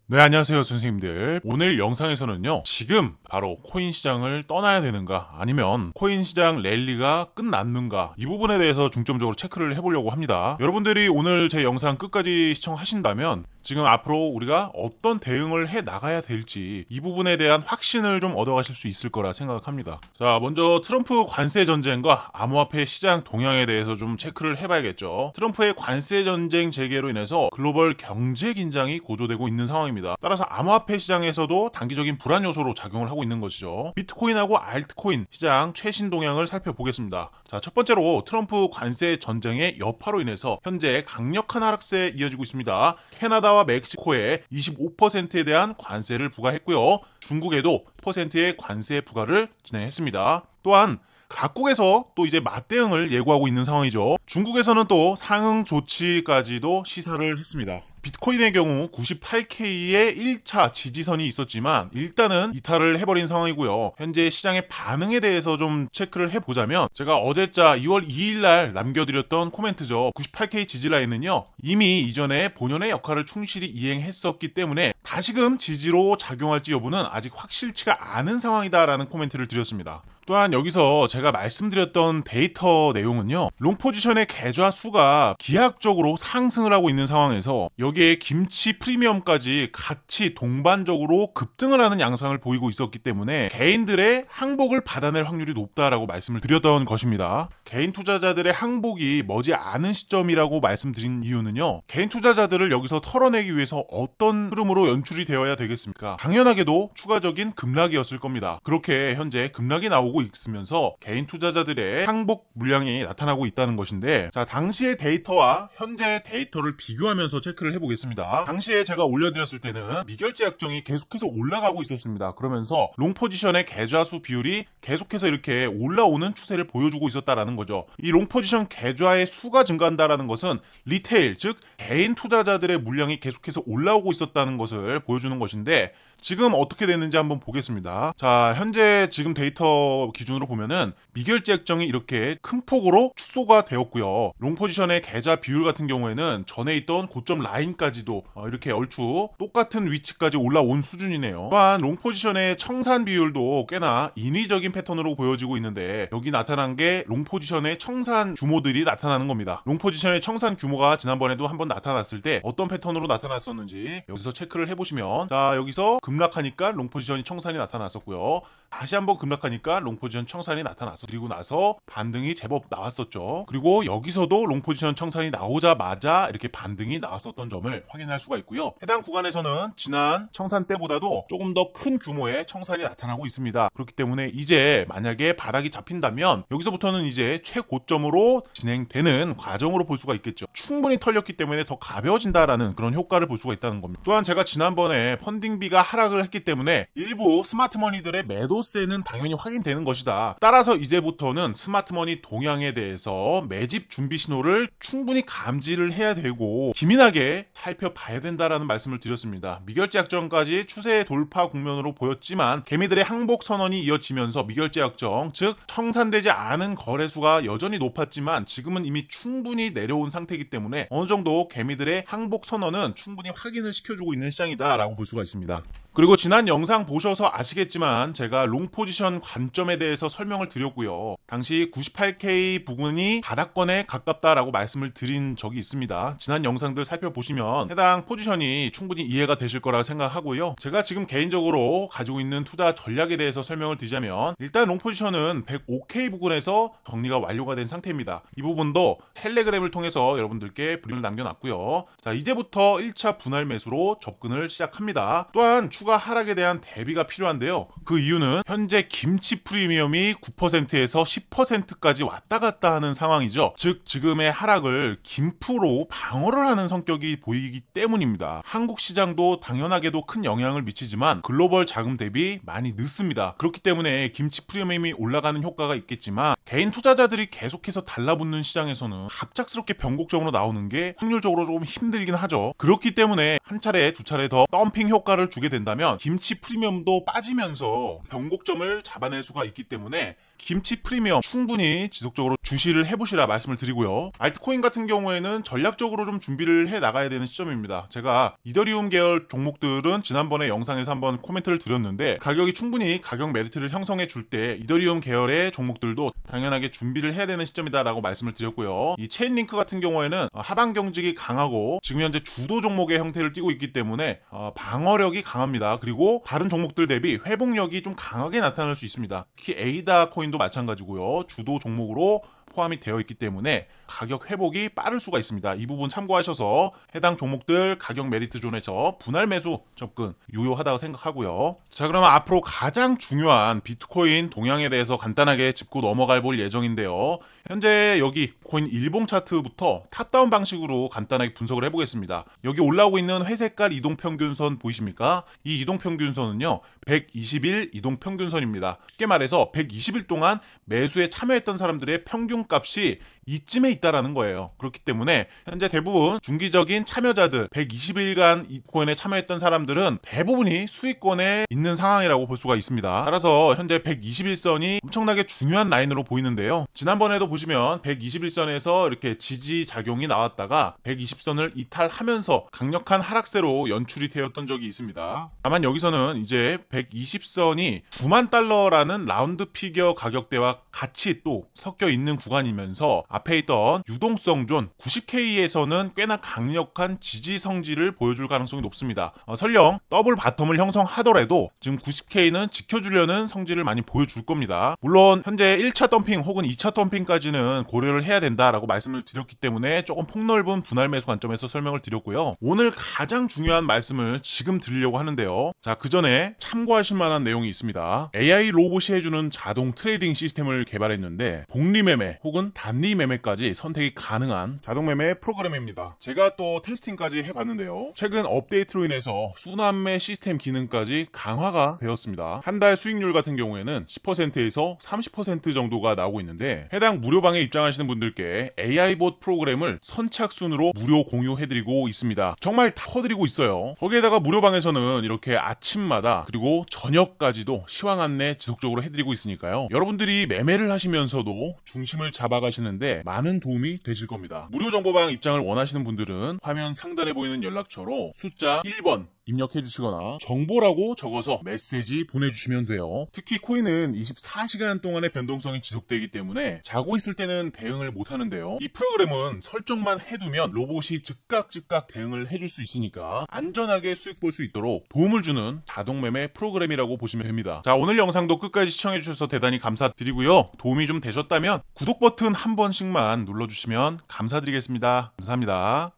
네, 안녕하세요, 선생님들. 오늘 영상에서는요, 지금 바로 코인 시장을 떠나야 되는가, 아니면 코인 시장 랠리가 끝났는가, 이 부분에 대해서 중점적으로 체크를 해보려고 합니다. 여러분들이 오늘 제 영상 끝까지 시청하신다면, 지금 앞으로 우리가 어떤 대응을 해 나가야 될지, 이 부분에 대한 확신을 좀 얻어가실 수 있을 거라 생각합니다. 자, 먼저 트럼프 관세 전쟁과 암호화폐 시장 동향에 대해서 좀 체크를 해봐야겠죠. 트럼프의 관세 전쟁 재개로 인해서 글로벌 경제 긴장이 고조되고 있는 상황입니다. 따라서 암호화폐 시장에서도 단기적인 불안 요소로 작용을 하고 있는 것이죠. 비트코인하고 알트코인 시장 최신 동향을 살펴보겠습니다. 자, 첫 번째로 트럼프 관세 전쟁의 여파로 인해서 현재 강력한 하락세에 이어지고 있습니다. 캐나다와 멕시코에 25%에 대한 관세를 부과했고요. 중국에도 10%의 관세 부과를 진행했습니다. 또한 각국에서 또 이제 맞대응을 예고하고 있는 상황이죠. 중국에서는 또 상응 조치까지도 시사를 했습니다. 비트코인의 경우 98K의 1차 지지선이 있었지만 일단은 이탈을 해버린 상황이고요. 현재 시장의 반응에 대해서 좀 체크를 해보자면, 제가 어제자 2월 2일날 남겨드렸던 코멘트죠. 98K 지지라인은요, 이미 이전에 본연의 역할을 충실히 이행했었기 때문에 다시금 지지로 작용할지 여부는 아직 확실치가 않은 상황이다라는 코멘트를 드렸습니다. 또한 여기서 제가 말씀드렸던 데이터 내용은요, 롱포지션의 계좌 수가 기하학적으로 상승을 하고 있는 상황에서 여기에 김치 프리미엄까지 같이 동반적으로 급등을 하는 양상을 보이고 있었기 때문에 개인들의 항복을 받아낼 확률이 높다라고 말씀을 드렸던 것입니다. 개인 투자자들의 항복이 머지않은 시점이라고 말씀드린 이유는요, 개인 투자자들을 여기서 털어내기 위해서 어떤 흐름으로 연출이 되어야 되겠습니까? 당연하게도 추가적인 급락이었을 겁니다. 그렇게 현재 급락이 나오고 있으면서 개인 투자자들의 항복 물량이 나타나고 있다는 것인데, 자, 당시의 데이터와 현재 데이터를 비교하면서 체크를 해보겠습니다. 당시에 제가 올려드렸을 때는 미결제 약정이 계속해서 올라가고 있었습니다. 그러면서 롱 포지션의 계좌 수 비율이 계속해서 이렇게 올라오는 추세를 보여주고 있었다라는 거죠. 이 롱 포지션 계좌의 수가 증가한다라는 것은 리테일, 즉 개인 투자자들의 물량이 계속해서 올라오고 있었다는 것을 보여주는 것인데, 지금 어떻게 됐는지 한번 보겠습니다. 자, 현재 지금 데이터 기준으로 보면은 미결제 약정이 이렇게 큰 폭으로 축소가 되었고요. 롱포지션의 계좌 비율 같은 경우에는 전에 있던 고점 라인까지도 이렇게 얼추 똑같은 위치까지 올라온 수준이네요. 또한 롱포지션의 청산 비율도 꽤나 인위적인 패턴으로 보여지고 있는데, 여기 나타난 게 롱포지션의 청산 규모들이 나타나는 겁니다. 롱포지션의 청산 규모가 지난번에도 한번 나타났을 때 어떤 패턴으로 나타났었는지 여기서 체크를 해보시면, 자, 여기서 급락하니까 롱포지션이 청산이 나타났었고요. 다시 한번 급락하니까 롱포지션 청산이 나타났어. 그리고 나서 반등이 제법 나왔었죠. 그리고 여기서도 롱포지션 청산이 나오자마자 이렇게 반등이 나왔었던 점을 확인할 수가 있고요. 해당 구간에서는 지난 청산 때보다도 조금 더 큰 규모의 청산이 나타나고 있습니다. 그렇기 때문에 이제 만약에 바닥이 잡힌다면 여기서부터는 이제 최고점으로 진행되는 과정으로 볼 수가 있겠죠. 충분히 털렸기 때문에 더 가벼워진다라는 그런 효과를 볼 수가 있다는 겁니다. 또한 제가 지난번에 펀딩비가 하락을 했기 때문에 일부 스마트머니들의 매도세는 당연히 확인되는 것이다. 따라서 이제부터는 스마트머니 동향에 대해서 매집 준비 신호를 충분히 감지를 해야 되고 기민하게 살펴봐야 된다라는 말씀을 드렸습니다. 미결제 약정까지 추세 돌파 국면으로 보였지만 개미들의 항복 선언이 이어지면서 미결제 약정, 즉 청산되지 않은 거래수가 여전히 높았지만 지금은 이미 충분히 내려온 상태이기 때문에 어느 정도 개미들의 항복 선언은 충분히 확인을 시켜주고 있는 시장이다라고 볼 수가 있습니다. 그리고 지난 영상 보셔서 아시겠지만 제가 롱 포지션 관점에 대해서 설명을 드렸고요. 당시 98K 부근이 바닥권에 가깝다라고 말씀을 드린 적이 있습니다. 지난 영상들 살펴보시면 해당 포지션이 충분히 이해가 되실 거라고 생각하고요. 제가 지금 개인적으로 가지고 있는 투자 전략에 대해서 설명을 드리자면, 일단 롱 포지션은 105K 부근에서 정리가 완료가 된 상태입니다. 이 부분도 텔레그램을 통해서 여러분들께 브리핑을 남겨놨고요. 자, 이제부터 1차 분할 매수로 접근을 시작합니다. 또한 추가 하락에 대한 대비가 필요한데요. 그 이유는 현재 김치 프리미엄이 9%에서 10%까지 왔다 갔다 하는 상황이죠. 즉 지금의 하락을 김프로 방어를 하는 성격이 보이기 때문입니다. 한국 시장도 당연하게도 큰 영향을 미치지만 글로벌 자금 대비 많이 늦습니다. 그렇기 때문에 김치 프리미엄이 올라가는 효과가 있겠지만 개인 투자자들이 계속해서 달라붙는 시장에서는 갑작스럽게 변곡점으로 나오는 게 확률적으로 조금 힘들긴 하죠. 그렇기 때문에 한 차례 두 차례 더 덤핑 효과를 주게 된다면 김치 프리미엄도 빠지면서 변곡점을 잡아낼 수가 있기 때문에 김치 프리미엄 충분히 지속적으로 주시를 해보시라 말씀을 드리고요. 알트코인 같은 경우에는 전략적으로 좀 준비를 해 나가야 되는 시점입니다. 제가 이더리움 계열 종목들은 지난번에 영상에서 한번 코멘트를 드렸는데 가격이 충분히 가격 메리트를 형성해 줄 때 이더리움 계열의 종목들도 당연하게 준비를 해야 되는 시점이다라고 말씀을 드렸고요. 이 체인링크 같은 경우에는 하방 경직이 강하고 지금 현재 주도 종목의 형태를 띠고 있기 때문에 방어력이 강합니다. 그리고 다른 종목들 대비 회복력이 좀 강하게 나타날 수 있습니다. 특히 에이다 코인도 마찬가지고요. 주도 종목으로 포함이 되어 있기 때문에 가격 회복이 빠를 수가 있습니다. 이 부분 참고하셔서 해당 종목들 가격 메리트 존에서 분할 매수 접근 유효하다고 생각하고요. 자, 그러면 앞으로 가장 중요한 비트코인 동향에 대해서 간단하게 짚고 넘어가 볼 예정인데요. 현재 여기 코인 일봉 차트부터 탑다운 방식으로 간단하게 분석을 해보겠습니다. 여기 올라오고 있는 회색깔 이동평균선 보이십니까? 이 이동평균선은요 120일 이동평균선입니다. 쉽게 말해서 120일 동안 매수에 참여했던 사람들의 평균값이 이쯤에 있다라는 거예요. 그렇기 때문에 현재 대부분 중기적인 참여자들 120일간 이 코인에 참여했던 사람들은 대부분이 수익권에 있는 상황이라고 볼 수가 있습니다. 따라서 현재 121선이 엄청나게 중요한 라인으로 보이는데요. 지난번에도 보시면 121선에서 이렇게 지지 작용이 나왔다가 120선을 이탈하면서 강력한 하락세로 연출이 되었던 적이 있습니다. 다만 여기서는 이제 120선이 9만 달러라는 라운드 피겨 가격대와 같이 또 섞여 있는 구간이면서 앞에 있던 유동성 존 90K에서는 꽤나 강력한 지지 성질을 보여줄 가능성이 높습니다. 설령 더블 바텀을 형성하더라도 지금 90K는 지켜주려는 성질을 많이 보여줄 겁니다. 물론 현재 1차 덤핑 혹은 2차 덤핑까지는 고려를 해야 된다라고 말씀을 드렸기 때문에 조금 폭넓은 분할 매수 관점에서 설명을 드렸고요. 오늘 가장 중요한 말씀을 지금 드리려고 하는데요. 자, 그 전에 참고하실 만한 내용이 있습니다. AI 로봇이 해주는 자동 트레이딩 시스템을 개발했는데 복리 매매 혹은 단리 매매까지 선택이 가능한 자동 매매 프로그램입니다. 제가 또 테스팅까지 해봤는데요. 최근 업데이트로 인해서 순환매 시스템 기능까지 강화가 되었습니다. 한 달 수익률 같은 경우에는 10%에서 30% 정도가 나오고 있는데 해당 무료방에 입장하시는 분들께 AI봇 프로그램을 선착순으로 무료 공유해드리고 있습니다. 정말 다 퍼드리고 있어요. 거기에다가 무료방에서는 이렇게 아침마다 그리고 저녁까지도 시황 안내 지속적으로 해드리고 있으니까요. 여러분들이 매매를 하시면서도 중심을 잡아가시는데 많은 도움이 되실 겁니다. 무료 정보방 입장을 원하시는 분들은 화면 상단에 보이는 연락처로 숫자 1번 입력해 주시거나 정보라고 적어서 메시지 보내주시면 돼요. 특히 코인은 24시간 동안의 변동성이 지속되기 때문에 자고 있을 때는 대응을 못 하는데요. 이 프로그램은 설정만 해두면 로봇이 즉각 대응을 해줄 수 있으니까 안전하게 수익 볼 수 있도록 도움을 주는 자동 매매 프로그램이라고 보시면 됩니다. 자, 오늘 영상도 끝까지 시청해 주셔서 대단히 감사드리고요. 도움이 좀 되셨다면 구독 버튼 한 번씩만 눌러주시면 감사드리겠습니다. 감사합니다.